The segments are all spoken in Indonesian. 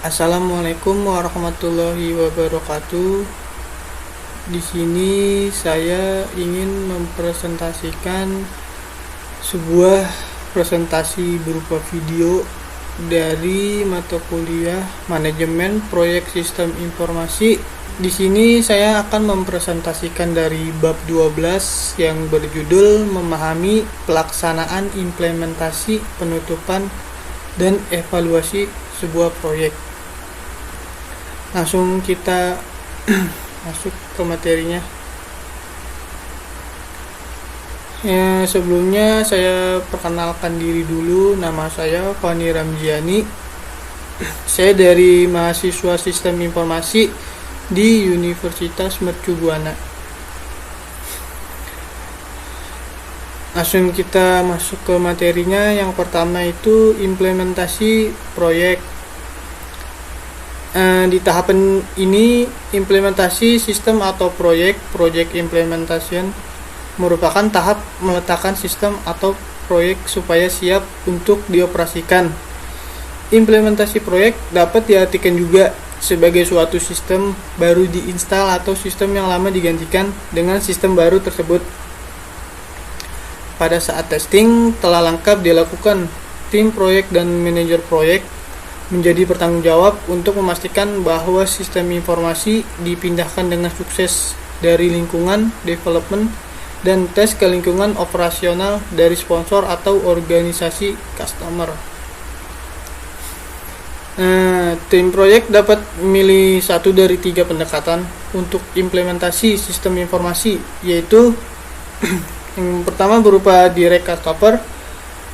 Assalamualaikum warahmatullahi wabarakatuh. Di sini saya ingin mempresentasikan sebuah presentasi berupa video dari mata kuliah Manajemen Proyek Sistem Informasi. Di sini saya akan mempresentasikan dari bab 12 yang berjudul Memahami Pelaksanaan Implementasi Penutupan dan Evaluasi sebuah proyek. Langsung kita masuk ke materinya. Sebelumnya saya perkenalkan diri dulu. Nama saya Fani Ramziani. Saya dari mahasiswa Sistem Informasi di Universitas Mercu Buana. Langsung kita masuk ke materinya. Yang pertama itu implementasi proyek. Di tahapan ini, implementasi sistem atau project implementation merupakan tahap meletakkan sistem atau proyek supaya siap untuk dioperasikan. Implementasi proyek dapat diartikan juga sebagai suatu sistem baru diinstal atau sistem yang lama digantikan dengan sistem baru tersebut. Pada saat testing telah lengkap dilakukan, tim proyek dan manajer proyek menjadi bertanggung jawab untuk memastikan bahwa sistem informasi dipindahkan dengan sukses dari lingkungan development dan tes ke lingkungan operasional dari sponsor atau organisasi customer. Tim proyek dapat memilih satu dari 3 pendekatan untuk implementasi sistem informasi, yaitu yang pertama berupa direct cutover,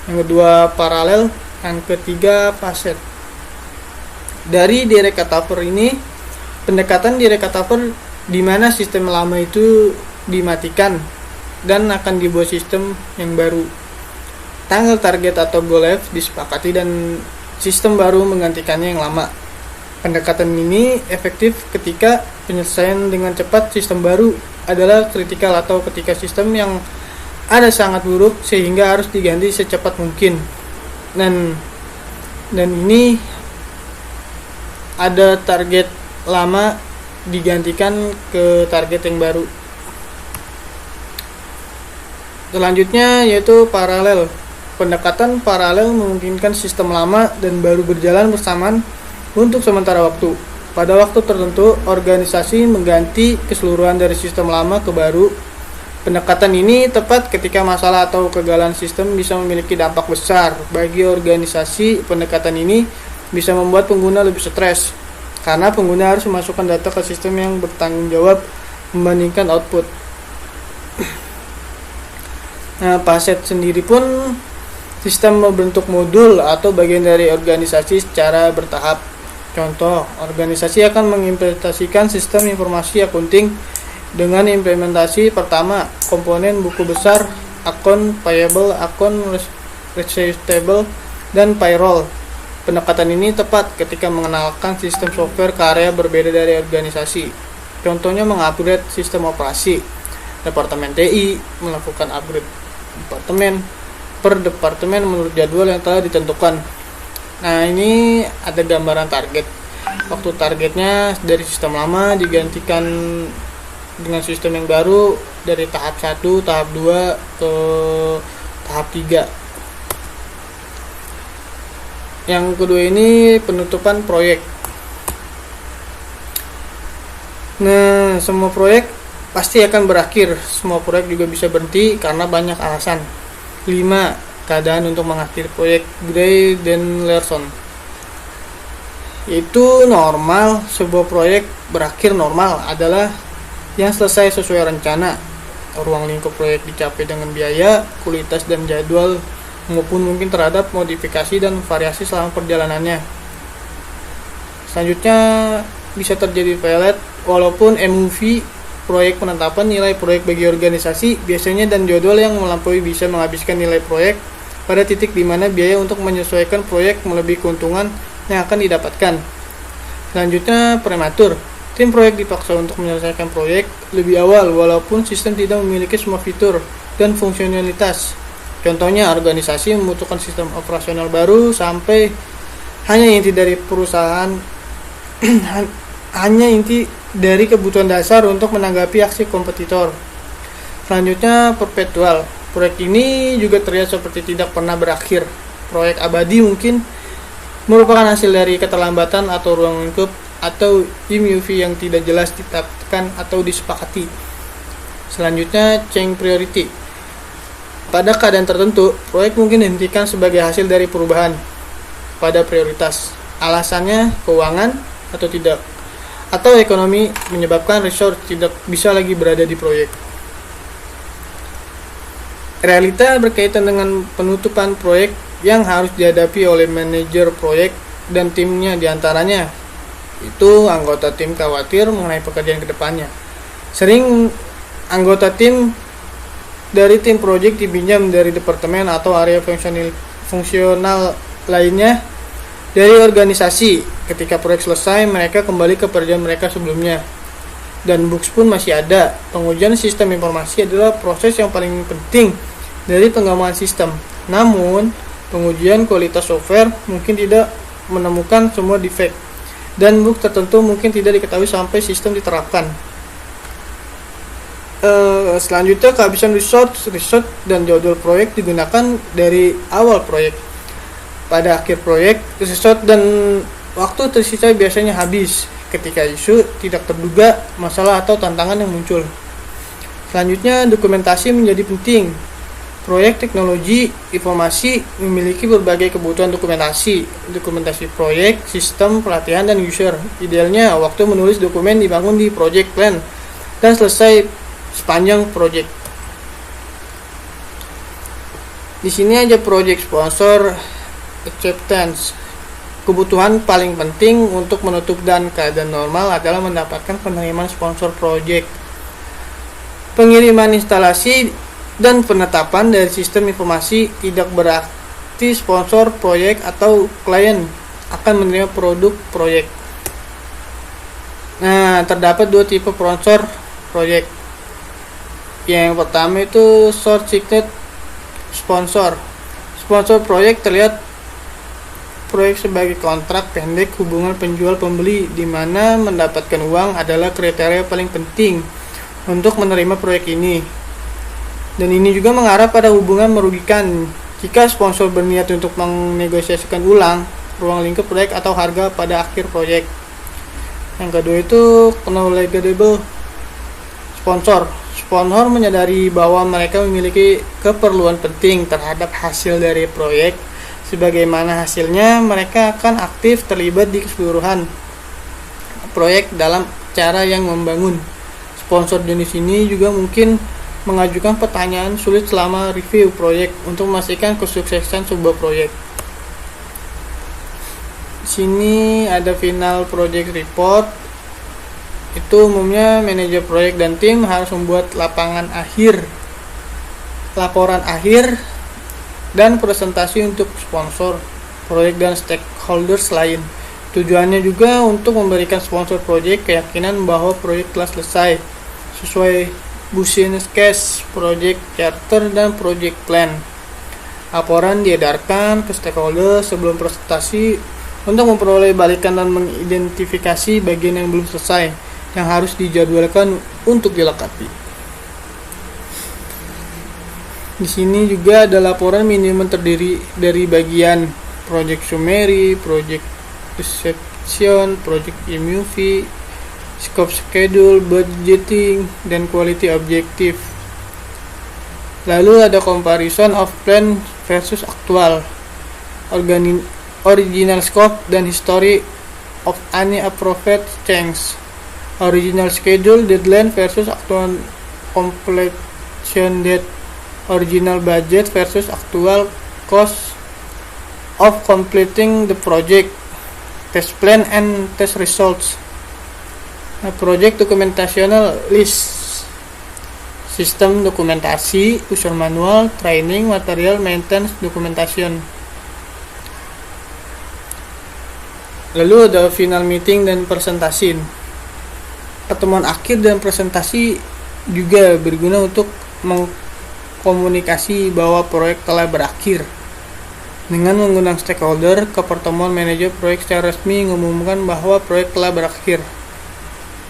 yang kedua paralel, yang ketiga facet. Dari direct cutover ini, pendekatan direct cutover di mana sistem lama itu dimatikan dan akan dibuat sistem yang baru. Tanggal target atau go live disepakati dan sistem baru menggantikannya yang lama. Pendekatan ini efektif ketika penyelesaian dengan cepat sistem baru adalah kritikal atau ketika sistem yang ada sangat buruk sehingga harus diganti secepat mungkin. Dan ini ada target lama digantikan ke target yang baru. Selanjutnya yaitu paralel. Pendekatan paralel memungkinkan sistem lama dan baru berjalan bersamaan untuk sementara waktu. Pada waktu tertentu, organisasi mengganti keseluruhan dari sistem lama ke baru. Pendekatan ini tepat ketika masalah atau kegagalan sistem bisa memiliki dampak besar bagi organisasi. Pendekatan ini bisa membuat pengguna lebih stres karena pengguna harus memasukkan data ke sistem yang bertanggung jawab membandingkan output. Facet sendiri pun sistem membentuk modul atau bagian dari organisasi secara bertahap. Contoh, organisasi akan mengimplementasikan sistem informasi akunting dengan implementasi pertama, komponen buku besar, akun payable, akun receivable, dan payroll. Pendekatan ini tepat ketika mengenalkan sistem software ke area berbeda dari organisasi. Contohnya mengupgrade sistem operasi. Departemen TI melakukan upgrade departemen per departemen menurut jadwal yang telah ditentukan. Nah, ini ada gambaran target. Waktu targetnya dari sistem lama digantikan dengan sistem yang baru dari tahap 1, tahap 2 ke tahap 3. Yang kedua ini penutupan proyek. Nah, semua proyek pasti akan berakhir. Semua proyek juga bisa berhenti karena banyak alasan. 5. Keadaan untuk mengakhiri proyek. Gray dan Larson. Itu normal. Sebuah proyek berakhir normal adalah yang selesai sesuai rencana. Ruang lingkup proyek dicapai dengan biaya, kualitas dan jadwal, maupun mungkin terhadap modifikasi dan variasi selama perjalanannya. Selanjutnya bisa terjadi failure walaupun MOV, proyek penetapan nilai proyek bagi organisasi biasanya dan jadwal yang melampaui bisa menghabiskan nilai proyek pada titik di mana biaya untuk menyesuaikan proyek melebihi keuntungan yang akan didapatkan. Selanjutnya prematur. Tim proyek dipaksa untuk menyelesaikan proyek lebih awal walaupun sistem tidak memiliki semua fitur dan fungsionalitas. Contohnya, organisasi membutuhkan sistem operasional baru sampai hanya inti dari perusahaan hanya inti dari kebutuhan dasar untuk menanggapi aksi kompetitor. Selanjutnya, perpetual. Proyek ini juga terlihat seperti tidak pernah berakhir. Proyek abadi mungkin merupakan hasil dari keterlambatan atau ruang lingkup atau IMUV yang tidak jelas ditetapkan atau disepakati. Selanjutnya, change priority. Pada keadaan tertentu, proyek mungkin dihentikan sebagai hasil dari perubahan pada prioritas. Alasannya keuangan atau tidak, atau ekonomi menyebabkan resource tidak bisa lagi berada di proyek. Realita berkaitan dengan penutupan proyek yang harus dihadapi oleh manajer proyek dan timnya, diantaranya itu anggota tim khawatir mengenai pekerjaan kedepannya. Sering anggota tim dari tim proyek dipinjam dari departemen atau area fungsional lainnya dari organisasi. Ketika proyek selesai, mereka kembali ke pekerjaan mereka sebelumnya. Dan bugs pun masih ada. Pengujian sistem informasi adalah proses yang paling penting dari pengembangan sistem. Namun, pengujian kualitas software mungkin tidak menemukan semua defect, dan bug tertentu mungkin tidak diketahui sampai sistem diterapkan. Selanjutnya, kehabisan resource dan jadwal proyek digunakan dari awal proyek. Pada akhir proyek, resource dan waktu tersisa biasanya habis ketika isu tidak terduga, masalah atau tantangan yang muncul. Selanjutnya, dokumentasi menjadi penting. Proyek teknologi informasi memiliki berbagai kebutuhan dokumentasi proyek, sistem, pelatihan, dan user. Idealnya, waktu menulis dokumen dibangun di project plan dan selesai sepanjang proyek. Di sini aja project sponsor acceptance. Kebutuhan paling penting untuk menutup dan keadaan normal adalah mendapatkan penerimaan sponsor proyek. Pengiriman instalasi dan penetapan dari sistem informasi tidak berarti sponsor proyek atau klien akan menerima produk proyek. Nah, terdapat dua tipe sponsor proyek. Yang pertama itu short-sighted sponsor. Sponsor proyek terlihat proyek sebagai kontrak pendek hubungan penjual pembeli, di mana mendapatkan uang adalah kriteria paling penting untuk menerima proyek ini. Dan ini juga mengarah pada hubungan merugikan jika sponsor berniat untuk menegosiasikan ulang ruang lingkup proyek atau harga pada akhir proyek. Yang kedua itu knowledgeable sponsor. Sponsor menyadari bahwa mereka memiliki keperluan penting terhadap hasil dari proyek. Sebagaimana hasilnya, mereka akan aktif terlibat di keseluruhan proyek dalam cara yang membangun. Sponsor jenis ini juga mungkin mengajukan pertanyaan sulit selama review proyek untuk memastikan kesuksesan sebuah proyek. Di sini ada final project report. Itu umumnya manajer proyek dan tim harus membuat laporan akhir dan presentasi untuk sponsor proyek dan stakeholders lain. Tujuannya juga untuk memberikan sponsor proyek keyakinan bahwa proyek telah selesai sesuai business case, project charter, dan project plan. Laporan diedarkan ke stakeholder sebelum presentasi untuk memperoleh balikan dan mengidentifikasi bagian yang belum selesai yang harus dijadwalkan untuk dilengkapi. Di sini juga ada laporan minimum terdiri dari bagian project summary, project reception, project MUV, scope schedule, budgeting, dan quality objective. Lalu ada comparison of plan versus actual, original scope dan history of any approved change, original schedule deadline versus actual completion date, original budget versus actual cost of completing the project, test plan and test results. Project documentational list, sistem dokumentasi, user manual, training, material, maintenance, documentation. Lalu ada final meeting dan presentasi. Pertemuan akhir dan presentasi juga berguna untuk mengkomunikasi bahwa proyek telah berakhir. Dengan mengundang stakeholder ke pertemuan, manajer proyek secara resmi mengumumkan bahwa proyek telah berakhir.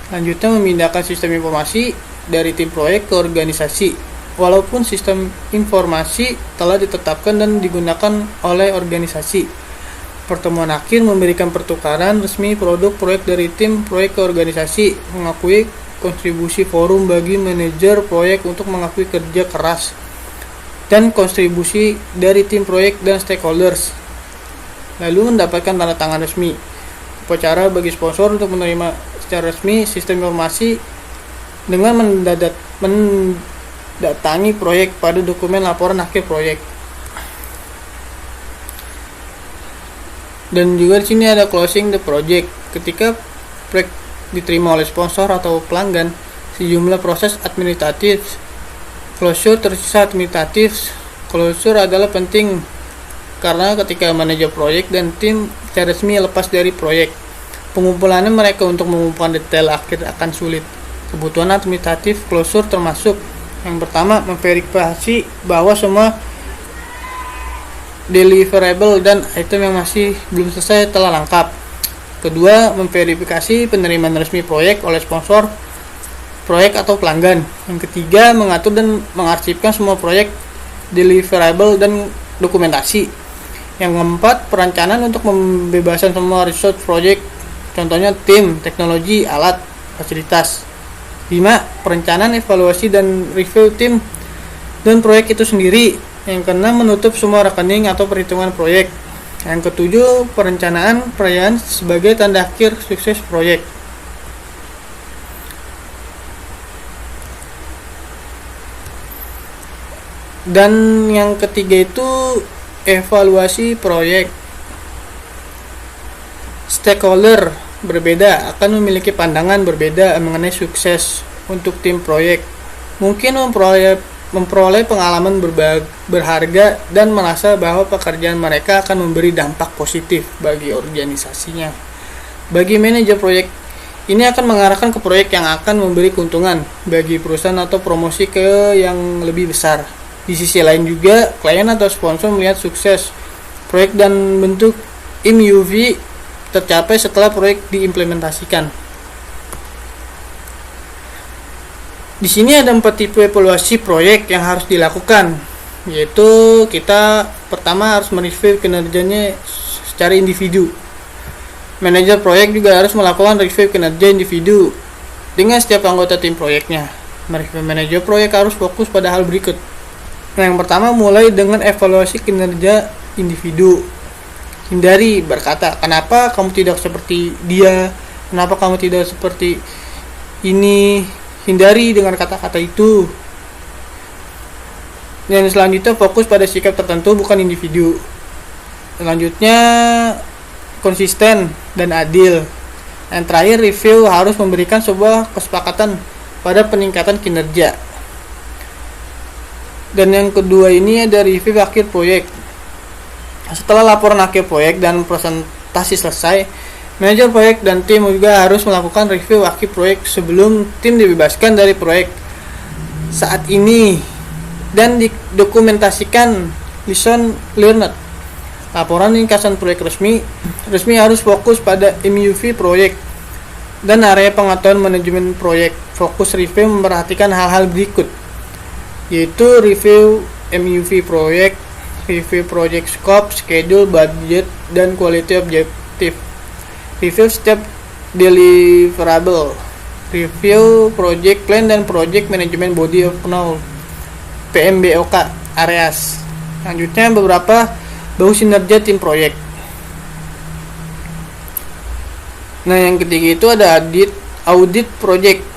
Selanjutnya, memindahkan sistem informasi dari tim proyek ke organisasi. Walaupun sistem informasi telah ditetapkan dan digunakan oleh organisasi, pertemuan akhir memberikan pertukaran resmi produk proyek dari tim proyek ke organisasi, mengakui kontribusi forum bagi manajer proyek untuk mengakui kerja keras dan kontribusi dari tim proyek dan stakeholders, lalu mendapatkan tanda tangan resmi. Upacara bagi sponsor untuk menerima secara resmi sistem informasi dengan mendatangi proyek pada dokumen laporan akhir proyek. Dan juga di sini ada closing the project. Ketika proyek diterima oleh sponsor atau pelanggan, sejumlah proses administratif closure tersisa administratif. Closure adalah penting karena ketika manajer proyek dan tim secara resmi lepas dari proyek, pengumpulannya mereka untuk mengumpulkan detail akhir akan sulit. Kebutuhan administratif closure termasuk yang pertama, memverifikasi bahwa semua deliverable dan item yang masih belum selesai telah lengkap. Kedua, memverifikasi penerimaan resmi proyek oleh sponsor proyek atau pelanggan. Yang ketiga, mengatur dan mengarsipkan semua proyek deliverable dan dokumentasi. Yang keempat, perencanaan untuk membebaskan semua resource proyek, contohnya tim, teknologi, alat, fasilitas. 5. Perencanaan, evaluasi, dan review tim dan proyek itu sendiri. Yang keenam, menutup semua rekening atau perhitungan proyek. Yang ketujuh, perencanaan perayaan sebagai tanda akhir sukses proyek. Dan yang ketiga itu evaluasi proyek. Stakeholder berbeda akan memiliki pandangan berbeda mengenai sukses untuk tim proyek. Mungkin memperoleh pengalaman berharga dan merasa bahwa pekerjaan mereka akan memberi dampak positif bagi organisasinya. Bagi manajer proyek, ini akan mengarahkan ke proyek yang akan memberi keuntungan bagi perusahaan atau promosi ke yang lebih besar. Di sisi lain juga, klien atau sponsor melihat sukses proyek dan bentuk MUV tercapai setelah proyek diimplementasikan. Di sini ada 4 tipe evaluasi proyek yang harus dilakukan, yaitu kita pertama harus mereview kinerjanya secara individu. Manajer proyek juga harus melakukan review kinerja individu dengan setiap anggota tim proyeknya. Manajer proyek harus fokus pada hal berikut. Yang pertama, mulai dengan evaluasi kinerja individu. Hindari berkata, kenapa kamu tidak seperti dia, kenapa kamu tidak seperti ini. Hindari dengan kata-kata itu. Dan selanjutnya, fokus pada sikap tertentu bukan individu. Selanjutnya, konsisten dan adil. Yang terakhir, review harus memberikan sebuah kesepakatan pada peningkatan kinerja. Dan yang kedua ini ada review akhir proyek. Setelah laporan akhir proyek dan presentasi selesai, manajer proyek dan tim juga harus melakukan review akhir proyek sebelum tim dibebaskan dari proyek saat ini dan didokumentasikan lesson learned. Laporan ringkasan proyek resmi harus fokus pada MUV proyek dan area pengetahuan manajemen proyek. Fokus review memperhatikan hal-hal berikut, yaitu review MUV proyek, review project scope, schedule, budget, dan quality objective. Review step deliverable, review project plan dan project management body of knowledge (PMBOK) areas. Selanjutnya, beberapa bahu kinerja tim proyek. Nah, yang ketiga itu ada audit project.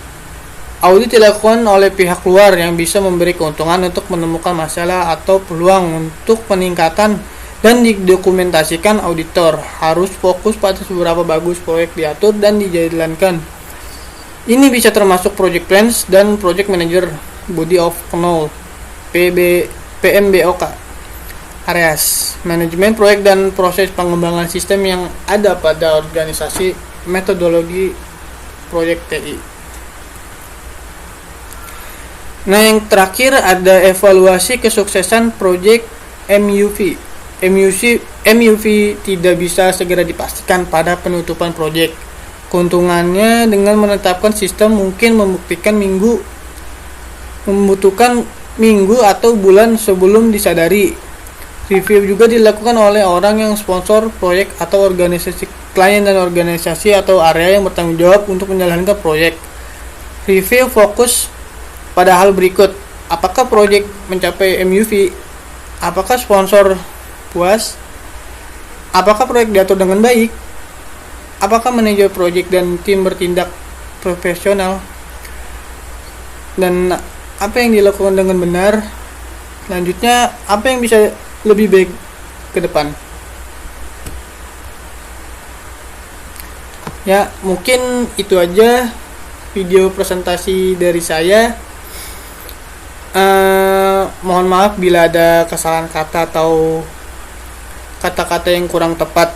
Audit dilakukan oleh pihak luar yang bisa memberi keuntungan untuk menemukan masalah atau peluang untuk peningkatan dan didokumentasikan. Auditor harus fokus pada seberapa bagus proyek diatur dan dijalankan. Ini bisa termasuk project plans dan project manager body of knowledge PMBOK areas, manajemen proyek dan proses pengembangan sistem yang ada pada organisasi, metodologi proyek TI. Nah, yang terakhir ada evaluasi kesuksesan proyek MUV. MUV tidak bisa segera dipastikan pada penutupan proyek. Keuntungannya dengan menetapkan sistem mungkin membutuhkan minggu atau bulan sebelum disadari. Review juga dilakukan oleh orang yang sponsor proyek atau organisasi klien dan organisasi atau area yang bertanggung jawab untuk menjalankan proyek. Review fokus pada hal berikut. Apakah proyek mencapai MUV? Apakah sponsor puas? Apakah proyek diatur dengan baik? Apakah manajer proyek dan tim bertindak profesional? Dan apa yang dilakukan dengan benar? Selanjutnya, apa yang bisa lebih baik ke depan? Ya, mungkin itu aja video presentasi dari saya. Mohon maaf bila ada kesalahan kata atau kata-kata yang kurang tepat.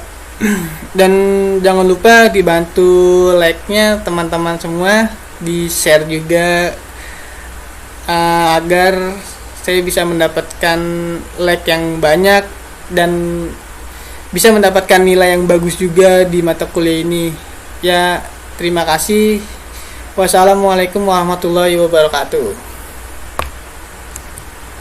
Dan jangan lupa dibantu like-nya teman-teman semua, di-share juga agar saya bisa mendapatkan like yang banyak dan bisa mendapatkan nilai yang bagus juga di mata kuliah ini. Ya, terima kasih. Wassalamualaikum warahmatullahi wabarakatuh.